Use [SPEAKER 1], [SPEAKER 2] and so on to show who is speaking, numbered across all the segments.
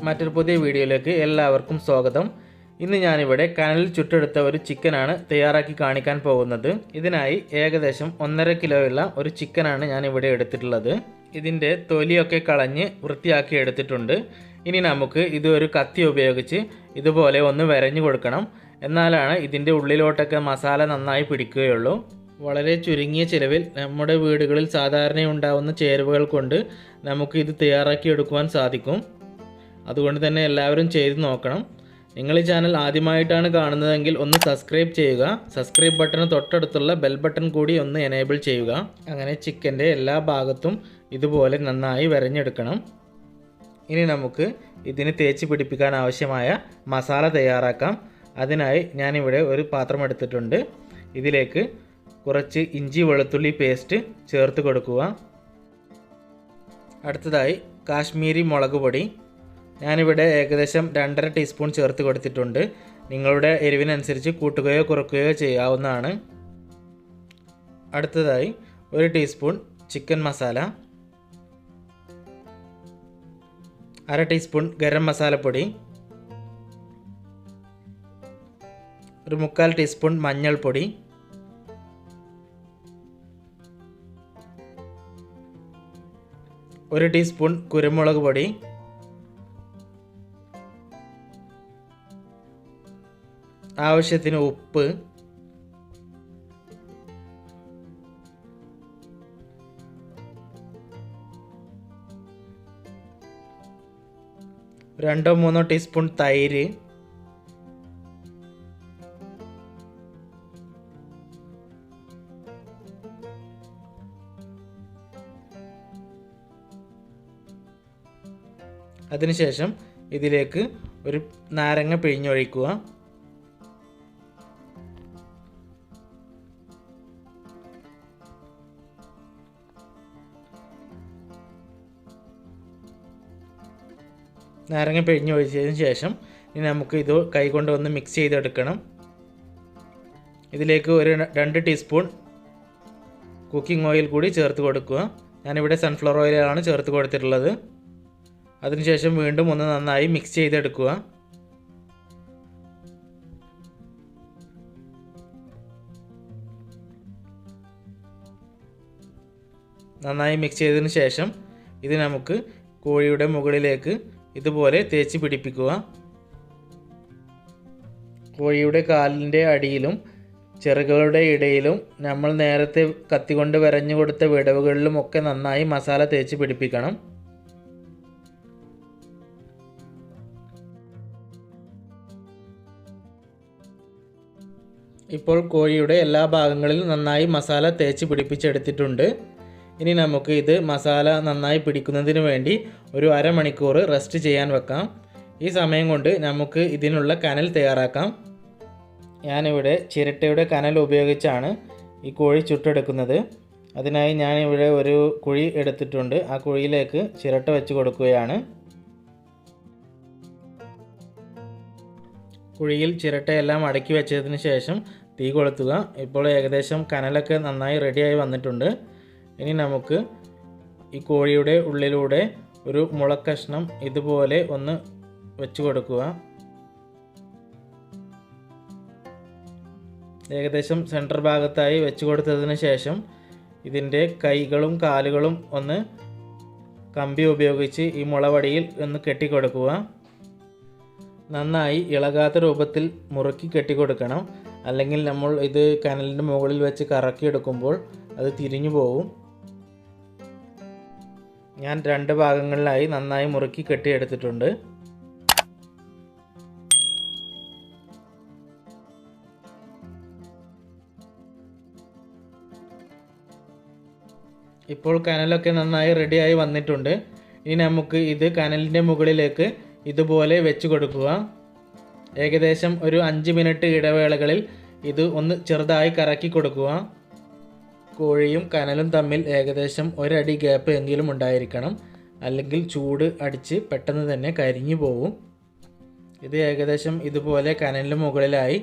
[SPEAKER 1] മറ്റൊരു പുതിയ വീഡിയോയിലേക്ക് എല്ലാവർക്കും സ്വാഗതം. ഇന്ന് ഞാനിവിടെ കനലിൽ ചുട്ടെടുത്ത ഒരു ചിക്കനാണ് തയ്യാറാക്കി കാണിക്കാൻ പോകുന്നത്. ഇതിനായി ഏകദേശം 1.5 കിലോയുള്ള ഒരു ചിക്കനാണ് ഞാനിവിടെ എടുത്തിട്ടുള്ളത്. ഇതിൻ്റെ തൊലിയൊക്കെ കളഞ്ഞ് വൃത്തിയാക്കി എടുത്തിട്ടുണ്ട്. ഇനി നമുക്ക് ഇത് ഒരു കത്തി ഉപയോഗിച്ച് ഇതുപോലെ ഒന്ന് വരഞ്ഞു കൊടുക്കണം. എന്നാലാണ് ഇതിൻ്റെ ഉള്ളിലോട്ടൊക്കെ മസാല നന്നായി പിടിക്കുകയുള്ളൂ. വളരെ ചുരുങ്ങിയ ചിലവിൽ നമ്മുടെ വീടുകളിൽ സാധാരണ ഉണ്ടാവുന്ന ചേരുവകൾ കൊണ്ട് നമുക്ക് ഇത് തയ്യാറാക്കി എടുക്കുവാൻ സാധിക്കും. അതുകൊണ്ട് തന്നെ എല്ലാവരും ചെയ്ത് നോക്കണം. നിങ്ങൾ ഈ ചാനൽ ആദ്യമായിട്ടാണ് കാണുന്നതെങ്കിൽ ഒന്ന് സബ്സ്ക്രൈബ് ചെയ്യുക. സബ്സ്ക്രൈബ് ബട്ടൺ തൊട്ടടുത്തുള്ള ബെൽ ബട്ടൺ കൂടി ഒന്ന് എനേബിൾ ചെയ്യുക. അങ്ങനെ ചിക്കൻ്റെ എല്ലാ ഭാഗത്തും ഇതുപോലെ നന്നായി വരഞ്ഞെടുക്കണം. ഇനി നമുക്ക് ഇതിന് തേച്ച് പിടിപ്പിക്കാൻ ആവശ്യമായ മസാല തയ്യാറാക്കാം. അതിനായി ഞാനിവിടെ ഒരു പാത്രം എടുത്തിട്ടുണ്ട്. ഇതിലേക്ക് കുറച്ച് ഇഞ്ചി വെളുത്തുള്ളി പേസ്റ്റ് ചേർത്ത് കൊടുക്കുക. അടുത്തതായി കാശ്മീരി മുളക് പൊടി ഞാനിവിടെ ഏകദേശം 2.5 ടീസ്പൂൺ ചേർത്ത് കൊടുത്തിട്ടുണ്ട്. നിങ്ങളുടെ എരിവിനനുസരിച്ച് കൂട്ടുകയോ കുറയ്ക്കുകയോ ചെയ്യാവുന്നതാണ്. അടുത്തതായി 1 teaspoon chicken masala, 1/2 teaspoon garam മസാലപ്പൊടി, 1/4 ടീസ്പൂൺ മഞ്ഞൾപ്പൊടി, 1 ടീസ്പൂൺ കുരുമുളക് പൊടി, ആവശ്യത്തിന് ഉപ്പ്, രണ്ടോ മൂന്നോ ടീസ്പൂൺ തൈര്, അതിനുശേഷം ഇതിലേക്ക് ഒരു നാരങ്ങ പിഴിഞ്ഞൊഴിക്കുക. നാരങ്ങ പിഴിഞ്ഞൊഴിച്ചതിന് ശേഷം ഇനി നമുക്ക് ഇത് കൈകൊണ്ട് ഒന്ന് മിക്സ് ചെയ്തെടുക്കണം. ഇതിലേക്ക് ഒരു 2 ടീസ്പൂൺ കുക്കിംഗ് ഓയിൽ കൂടി ചേർത്ത് കൊടുക്കുക. ഞാനിവിടെ സൺഫ്ലവർ ഓയിലാണ് ചേർത്ത് കൊടുത്തിട്ടുള്ളത്. അതിനുശേഷം വീണ്ടും ഒന്ന് നന്നായി മിക്സ് ചെയ്തെടുക്കുക. നന്നായി മിക്സ് ചെയ്തതിന് ശേഷം ഇത് നമുക്ക് കോഴിയുടെ മുകളിലേക്ക് ഇതുപോലെ തേച്ച് പിടിപ്പിക്കുക. കോഴിയുടെ കാലിൻ്റെ അടിയിലും ചിറകുകളുടെ ഇടയിലും നമ്മൾ നേരത്തെ കത്തികൊണ്ട് വരഞ്ഞു കൊടുത്ത വിടവുകളിലും ഒക്കെ നന്നായി മസാല തേച്ച് പിടിപ്പിക്കണം. ഇപ്പോൾ കോഴിയുടെ എല്ലാ ഭാഗങ്ങളിലും നന്നായി മസാല തേച്ച് പിടിപ്പിച്ചെടുത്തിട്ടുണ്ട്. ഇനി നമുക്ക് ഇത് മസാല നന്നായി പിടിക്കുന്നതിന് വേണ്ടി ഒരു അരമണിക്കൂർ റെസ്റ്റ് ചെയ്യാൻ വെക്കാം. ഈ സമയം കൊണ്ട് നമുക്ക് ഇതിനുള്ള കനൽ തയ്യാറാക്കാം. ഞാനിവിടെ ചിരട്ടയുടെ കനൽ ഉപയോഗിച്ചാണ് ഈ കോഴി ചുട്ടെടുക്കുന്നത്. അതിനായി ഞാനിവിടെ ഒരു കുഴി എടുത്തിട്ടുണ്ട്. ആ കുഴിയിലേക്ക് ചിരട്ട വെച്ച് കൊടുക്കുകയാണ്. കുഴിയിൽ ചിരട്ടയെല്ലാം അടക്കി വെച്ചതിന് ശേഷം തീ കൊളുത്തുക. ഇപ്പോൾ ഏകദേശം കനലൊക്കെ നന്നായി റെഡിയായി വന്നിട്ടുണ്ട്. ഇനി നമുക്ക് ഈ കോഴിയുടെ ഉള്ളിലൂടെ ഒരു മുളക്കഷ്ണം ഇതുപോലെ ഒന്ന് വെച്ച് കൊടുക്കുക. ഏകദേശം സെൻറ്റർ ഭാഗത്തായി വെച്ച് കൊടുത്തതിന് ശേഷം ഇതിൻ്റെ കൈകളും കാലുകളും ഒന്ന് കമ്പി ഉപയോഗിച്ച് ഈ മുളവടിയിൽ ഒന്ന് കെട്ടിക്കൊടുക്കുക. നന്നായി ഇളകാത്ത രൂപത്തിൽ മുറുക്കി കെട്ടിക്കൊടുക്കണം. അല്ലെങ്കിൽ നമ്മൾ ഇത് കനലിൻ്റെ മുകളിൽ വെച്ച് കറക്കിയെടുക്കുമ്പോൾ അത് തിരിഞ്ഞു പോകും. ഞാൻ 2 ഭാഗങ്ങളിലായി നന്നായി മുറുക്കി കെട്ടിയെടുത്തിട്ടുണ്ട്. ഇപ്പോൾ കനലൊക്കെ നന്നായി റെഡിയായി വന്നിട്ടുണ്ട്. ഇനി നമുക്ക് ഇത് കനലിൻ്റെ മുകളിലേക്ക് ഇതുപോലെ വെച്ച് കൊടുക്കുക. ഏകദേശം ഒരു 5 മിനിറ്റ് ഇടവേളകളിൽ ഇത് ഒന്ന് ചെറുതായി കറക്കി കൊടുക്കുക. കോഴിയും കനലും തമ്മിൽ ഏകദേശം 1 അടി ഗ്യാപ്പ് എങ്കിലും ഉണ്ടായിരിക്കണം. അല്ലെങ്കിൽ ചൂട് അടിച്ച് പെട്ടെന്ന് തന്നെ കരിഞ്ഞു പോകും. ഇത് ഏകദേശം ഇതുപോലെ കനലിന് മുകളിലായി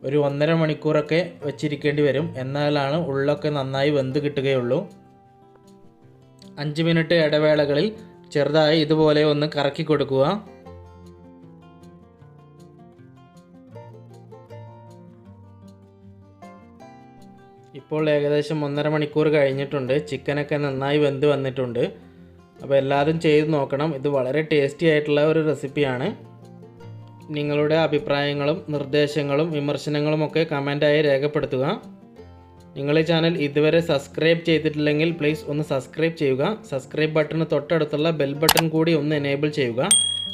[SPEAKER 1] ഒരു 1.5 മണിക്കൂറൊക്കെ വെച്ചിരിക്കേണ്ടി വരും. എന്നാലാണ് ഉള്ളൊക്കെ നന്നായി വെന്ത് കിട്ടുകയുള്ളൂ. 5 മിനിറ്റ് ഇടവേളകളിൽ ചെറുതായി ഇതുപോലെ ഒന്ന് കറക്കി കൊടുക്കുക. ഇപ്പോൾ ഏകദേശം 1.5 മണിക്കൂർ കഴിഞ്ഞിട്ടുണ്ട്. ചിക്കനൊക്കെ നന്നായി വെന്ത് വന്നിട്ടുണ്ട്. അപ്പോൾ എല്ലാവരും ചെയ്ത് നോക്കണം. ഇത് വളരെ ടേസ്റ്റി ആയിട്ടുള്ള ഒരു റെസിപ്പിയാണ്. നിങ്ങളുടെ അഭിപ്രായങ്ങളും നിർദ്ദേശങ്ങളും വിമർശനങ്ങളും ഒക്കെ കമൻറ്റായി രേഖപ്പെടുത്തുക. നിങ്ങൾ ഈ ചാനൽ ഇതുവരെ സബ്സ്ക്രൈബ് ചെയ്തിട്ടില്ലെങ്കിൽ പ്ലീസ് ഒന്ന് സബ്സ്ക്രൈബ് ചെയ്യുക. സബ്സ്ക്രൈബ് ബട്ടന് തൊട്ടടുത്തുള്ള ബെൽ ബട്ടൺ കൂടി ഒന്ന് എനേബിൾ ചെയ്യുക.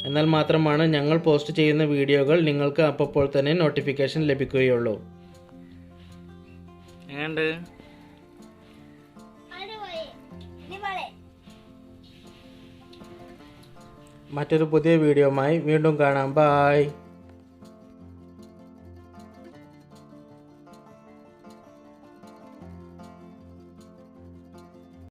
[SPEAKER 1] എന്നാൽ മാത്രമാണ് ഞങ്ങൾ പോസ്റ്റ് ചെയ്യുന്ന വീഡിയോകൾ നിങ്ങൾക്ക് അപ്പോൾ തന്നെ നോട്ടിഫിക്കേഷൻ ലഭിക്കുകയുള്ളൂ. എങ്ങനെയുണ്ട്? മറ്റൊരു പുതിയ വീഡിയോയുമായി വീണ്ടും കാണാം. ബൈ.